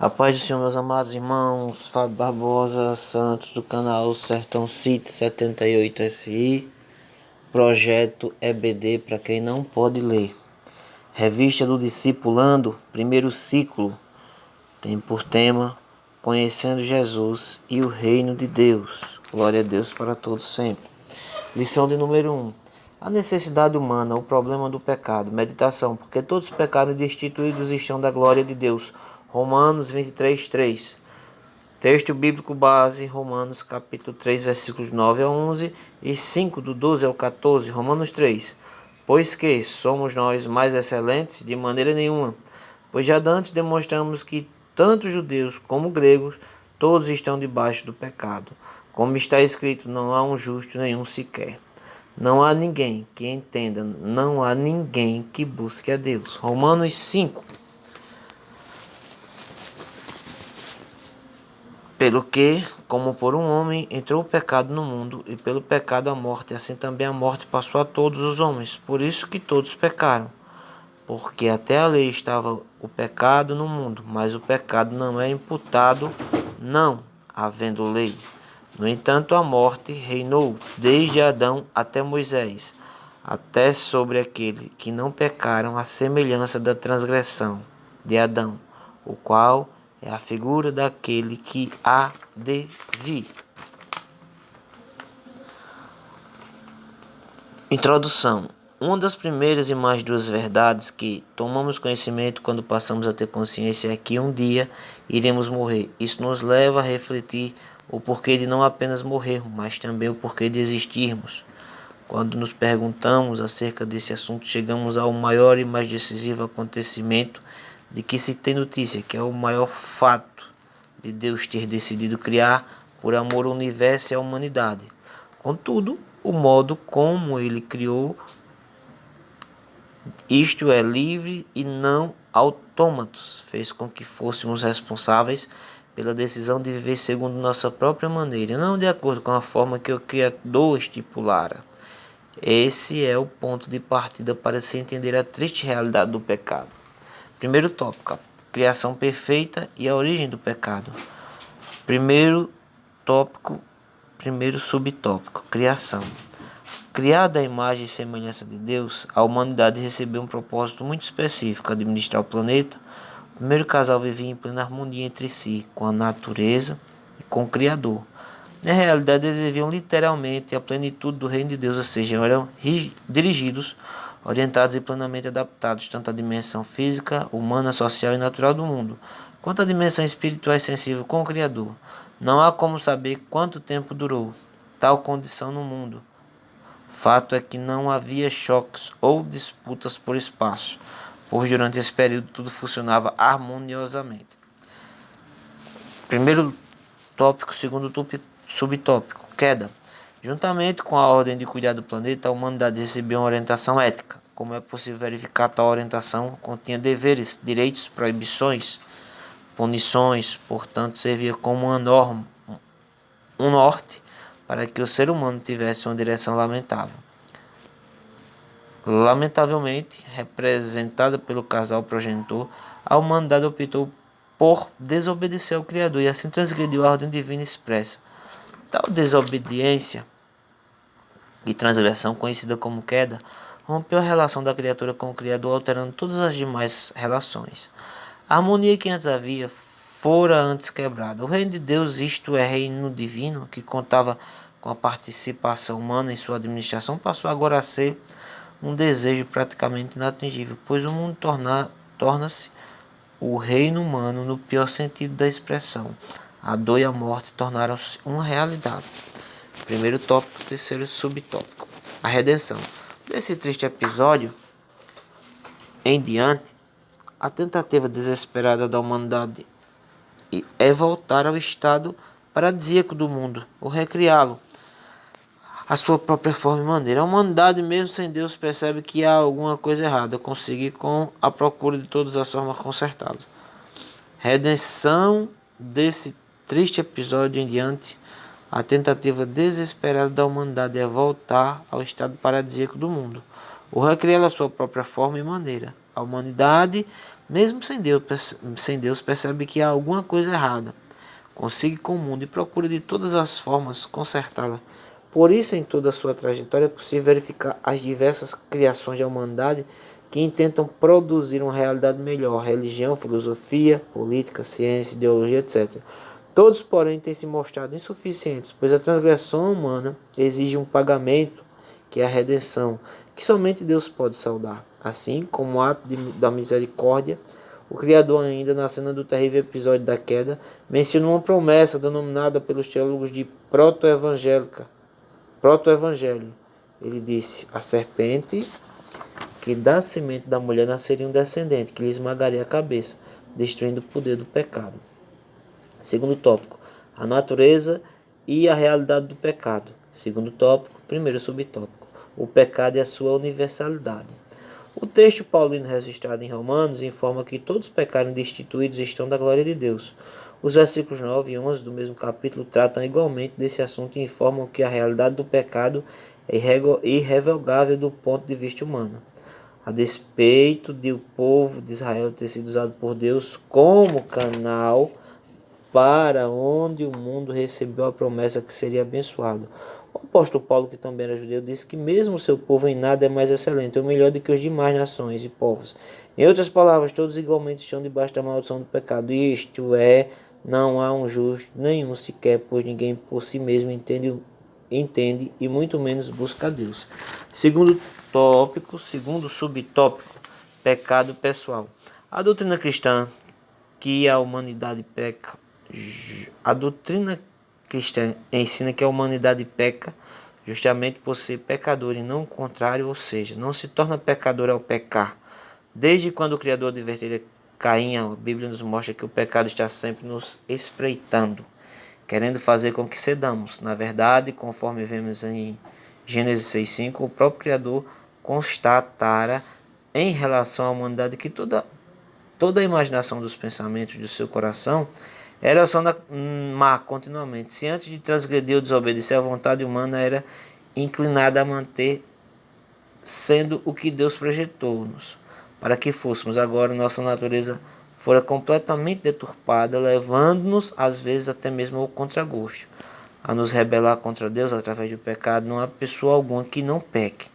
A paz do Senhor, meus amados irmãos, Fábio Barbosa, Santos, do canal Sertão City 78 SI, projeto EBD para quem não pode ler. Revista do Discipulando, primeiro ciclo, tem por tema Conhecendo Jesus e o Reino de Deus. Glória a Deus para todos sempre. Lição de número 1. A necessidade humana, o problema do pecado. Meditação, porque todos pecaram e destituídos estão da glória de Deus. Romanos 23:3. Texto bíblico base, Romanos capítulo 3, versículos 9 a 11 e 5 do 12 ao 14, Romanos 3. Pois que somos nós mais excelentes? De maneira nenhuma. Pois já dantes demonstramos que tanto judeus como gregos, todos estão debaixo do pecado. Como está escrito, não há um justo nenhum sequer. Não há ninguém que entenda, não há ninguém que busque a Deus. Romanos 5. Pelo que, como por um homem entrou o pecado no mundo, e pelo pecado a morte, assim também a morte passou a todos os homens. Por isso que todos pecaram. Porque até a lei estava o pecado no mundo, mas o pecado não é imputado, não havendo lei. No entanto, a morte reinou desde Adão até Moisés, até sobre aquele que não pecaram, a semelhança da transgressão de Adão, o qual é a figura daquele que há de vir. Introdução. Uma das primeiras e mais duras verdades que tomamos conhecimento quando passamos a ter consciência é que um dia iremos morrer. Isso nos leva a refletir o porquê de não apenas morrermos, mas também o porquê de existirmos. Quando nos perguntamos acerca desse assunto, chegamos ao maior e mais decisivo acontecimento de que se tem notícia, que é o maior fato de Deus ter decidido criar por amor o universo e a humanidade. Contudo, o modo como ele criou, isto é, livre e não autômatos, fez com que fôssemos responsáveis pela decisão de viver segundo nossa própria maneira, não de acordo com a forma que o Criador estipulara. Esse é o ponto de partida para se entender a triste realidade do pecado. Primeiro tópico, a criação perfeita e a origem do pecado. Primeiro subtópico, criação. Criada à imagem e semelhança de Deus, a humanidade recebeu um propósito muito específico, administrar o planeta. O primeiro casal vivia em plena harmonia entre si, com a natureza e com o Criador. Na realidade, eles viviam literalmente a plenitude do reino de Deus, ou seja, eram dirigidos, orientados e plenamente adaptados tanto à dimensão física, humana, social e natural do mundo, quanto à dimensão espiritual e sensível com o Criador. Não há como saber quanto tempo durou tal condição no mundo. Fato é que não havia choques ou disputas por espaço, pois durante esse período tudo funcionava harmoniosamente. Primeiro tópico, segundo subtópico, queda. Juntamente com a ordem de cuidar do planeta, a humanidade recebeu uma orientação ética. Como é possível verificar, tal orientação continha deveres, direitos, proibições, punições, portanto servia como uma norma, um norte para que o ser humano tivesse uma direção lamentável. Lamentavelmente, representada pelo casal progenitor, a humanidade optou por desobedecer ao Criador e assim transgrediu a ordem divina expressa. Tal desobediência e transgressão, conhecida como queda, rompeu a relação da criatura com o Criador, alterando todas as demais relações. A harmonia que antes havia fora antes quebrada. O reino de Deus, isto é, reino divino, que contava com a participação humana em sua administração, passou agora a ser um desejo praticamente inatingível, pois o mundo torna-se o reino humano no pior sentido da expressão. A dor e a morte tornaram-se uma realidade. Primeiro tópico, terceiro subtópico. A redenção. Desse triste episódio em diante, a tentativa desesperada da humanidade é voltar ao estado paradisíaco do mundo, ou recriá-lo à sua própria forma e maneira. A humanidade, mesmo sem Deus, percebe que há alguma coisa errada, conseguir com a procura de todas as formas consertá-lo. Redenção. Desse triste episódio em diante, a tentativa desesperada da humanidade é voltar ao estado paradisíaco do mundo, ou recriá-lo à sua própria forma e maneira. A humanidade Mesmo sem Deus percebe que há alguma coisa errada. Consiga com o mundo e procura de todas as formas consertá-la. Por isso, em toda a sua trajetória, é possível verificar as diversas criações da humanidade que intentam produzir uma realidade melhor: religião, filosofia, política, ciência, ideologia, etc. Todos, porém, têm se mostrado insuficientes, pois a transgressão humana exige um pagamento, que é a redenção, que somente Deus pode saldar. Assim, como ato da misericórdia, o Criador, ainda na cena do terrível episódio da queda, menciona uma promessa denominada pelos teólogos de proto-evangelho. Ele disse: a serpente que da semente da mulher nasceria um descendente que lhe esmagaria a cabeça, destruindo o poder do pecado. Segundo tópico, a natureza e a realidade do pecado. Segundo tópico, primeiro subtópico, o pecado e a sua universalidade. O texto paulino registrado em Romanos informa que todos pecaram e destituídos estão da glória de Deus. Os versículos 9 e 11 do mesmo capítulo tratam igualmente desse assunto e informam que a realidade do pecado é irrevogável do ponto de vista humano. A despeito de o povo de Israel ter sido usado por Deus como canal para onde o mundo recebeu a promessa que seria abençoado. O apóstolo Paulo, que também era judeu, disse que mesmo o seu povo em nada é mais excelente, ou melhor do que os demais nações e povos. Em outras palavras, todos igualmente estão debaixo da maldição do pecado. Isto é, não há um justo nenhum sequer, pois ninguém por si mesmo entende e muito menos busca a Deus. Segundo subtópico, pecado pessoal. A doutrina cristã que a humanidade peca. A doutrina cristã ensina que a humanidade peca justamente por ser pecador e não o contrário, ou seja, não se torna pecador ao pecar. Desde quando o Criador advertiu Caim, a Bíblia nos mostra que o pecado está sempre nos espreitando, querendo fazer com que cedamos. Na verdade, conforme vemos em Gênesis 6,5, o próprio Criador constatara em relação à humanidade que toda a imaginação dos pensamentos do seu coração era ação má continuamente. Se antes de transgredir ou desobedecer à vontade humana era inclinada a manter sendo o que Deus projetou-nos para que fôssemos, agora nossa natureza fora completamente deturpada, levando-nos às vezes até mesmo ao contragosto, a nos rebelar contra Deus através do pecado. Não há pessoa alguma que não peque.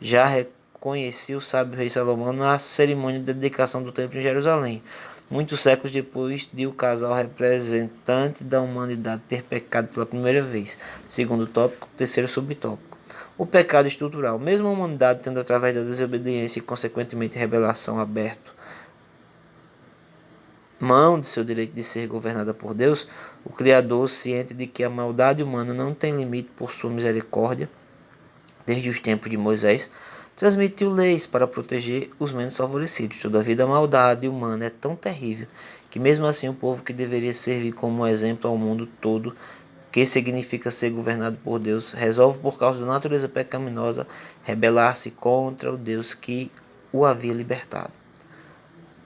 Já reconheci o sábio rei Salomão na cerimônia de dedicação do templo em Jerusalém, muitos séculos depois de o casal representante da humanidade ter pecado pela primeira vez. Segundo tópico, terceiro subtópico. O pecado estrutural. Mesmo a humanidade tendo através da desobediência e consequentemente rebelação aberto mão de seu direito de ser governada por Deus, o Criador, ciente de que a maldade humana não tem limite por sua misericórdia, desde os tempos de Moisés, transmitiu leis para proteger os menos favorecidos. Todavia, a maldade humana é tão terrível que mesmo assim o povo que deveria servir como exemplo ao mundo todo, que significa ser governado por Deus, resolve por causa da natureza pecaminosa rebelar-se contra o Deus que o havia libertado.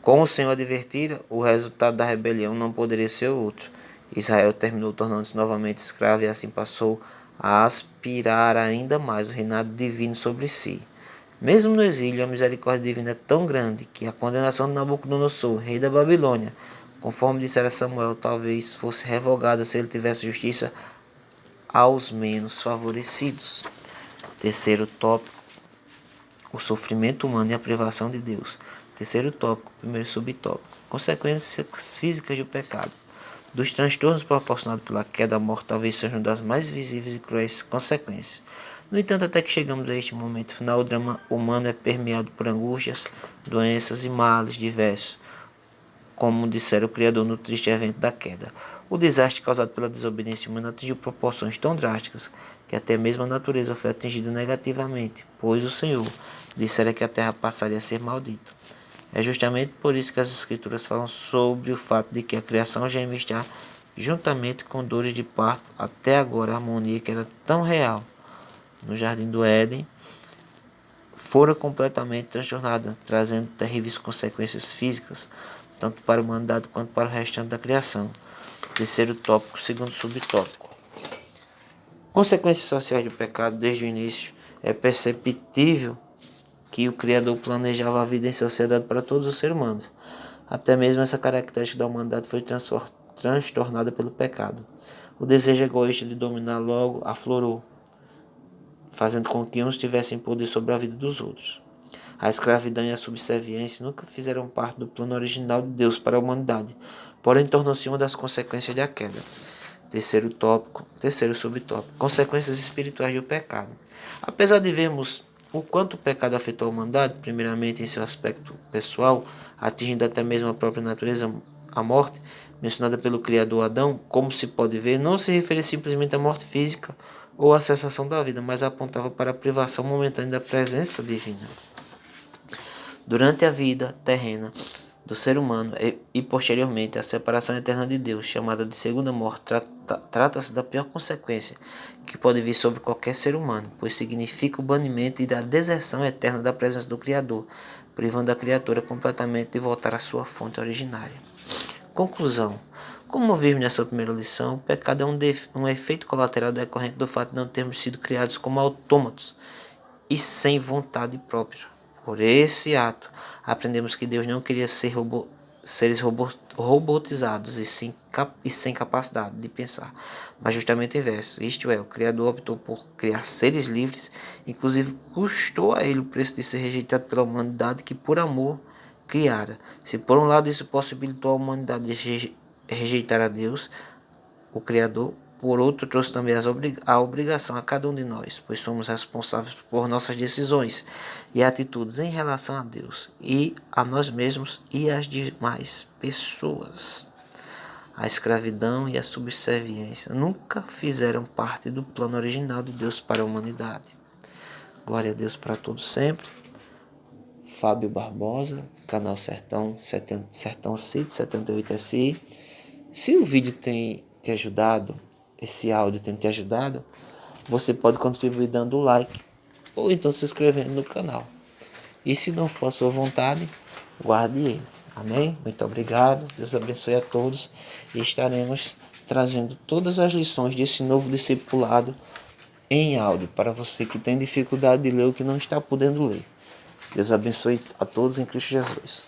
Como o Senhor advertira, o resultado da rebelião não poderia ser outro. Israel terminou tornando-se novamente escravo e assim passou a aspirar ainda mais o reinado divino sobre si. Mesmo no exílio, a misericórdia divina é tão grande que a condenação de Nabucodonosor, rei da Babilônia, conforme dissera Samuel, talvez fosse revogada se ele tivesse justiça aos menos favorecidos. Terceiro tópico, o sofrimento humano e a privação de Deus. Terceiro tópico, primeiro subtópico, consequências físicas do pecado. Dos transtornos proporcionados pela queda, a morte talvez seja uma das mais visíveis e cruéis consequências. No entanto, até que chegamos a este momento final, o drama humano é permeado por angústias, doenças e males diversos, como dissera o Criador no triste evento da queda. O desastre causado pela desobediência humana atingiu proporções tão drásticas que até mesmo a natureza foi atingida negativamente, pois o Senhor dissera que a terra passaria a ser maldita. É justamente por isso que as Escrituras falam sobre o fato de que a criação geme está juntamente com dores de parto. Até agora a harmonia que era tão real no Jardim do Éden fora completamente transtornada, trazendo terríveis consequências físicas, tanto para a humanidade quanto para o restante da criação. Terceiro tópico, segundo subtópico. Consequências sociais do pecado. Desde o início é perceptível que o Criador planejava a vida em sociedade para todos os seres humanos. Até mesmo essa característica da humanidade foi transtornada pelo pecado. O desejo egoísta de dominar logo aflorou, fazendo com que uns tivessem poder sobre a vida dos outros. A escravidão e a subserviência nunca fizeram parte do plano original de Deus para a humanidade, porém tornou-se uma das consequências da queda. Terceiro subtópico, consequências espirituais do pecado. Apesar de vermos o quanto o pecado afetou a humanidade, primeiramente em seu aspecto pessoal, atingindo até mesmo a própria natureza, a morte, mencionada pelo Criador Adão, como se pode ver, não se referia simplesmente à morte física ou à cessação da vida, mas apontava para a privação momentânea da presença divina. Durante a vida terrena do ser humano e posteriormente a separação eterna de Deus, chamada de segunda morte, trata-se da pior consequência que pode vir sobre qualquer ser humano, pois significa o banimento e a deserção eterna da presença do Criador, privando a criatura completamente de voltar à sua fonte originária. Conclusão. Como vimos nessa primeira lição, o pecado é um efeito colateral decorrente do fato de não termos sido criados como autômatos e sem vontade própria. Por esse ato, aprendemos que Deus não queria seres robotizados e sem capacidade de pensar, mas justamente o inverso. Isto é, o Criador optou por criar seres livres, inclusive custou a ele o preço de ser rejeitado pela humanidade que por amor criara. Se por um lado isso possibilitou a humanidade rejeitar a Deus, o Criador, por outro, trouxe também a obrigação a cada um de nós, pois somos responsáveis por nossas decisões e atitudes em relação a Deus e a nós mesmos e às demais pessoas. A escravidão e a subserviência nunca fizeram parte do plano original de Deus para a humanidade. Glória a Deus para todos sempre. Fábio Barbosa, canal Sertão Cid 78 SI. Se o vídeo tem te ajudado, esse áudio tem te ajudado, você pode contribuir dando like ou então se inscrevendo no canal. E se não for a sua vontade, guarde ele. Amém? Muito obrigado. Deus abençoe a todos. E estaremos trazendo todas as lições desse novo discipulado em áudio para você que tem dificuldade de ler ou que não está podendo ler. Deus abençoe a todos em Cristo Jesus.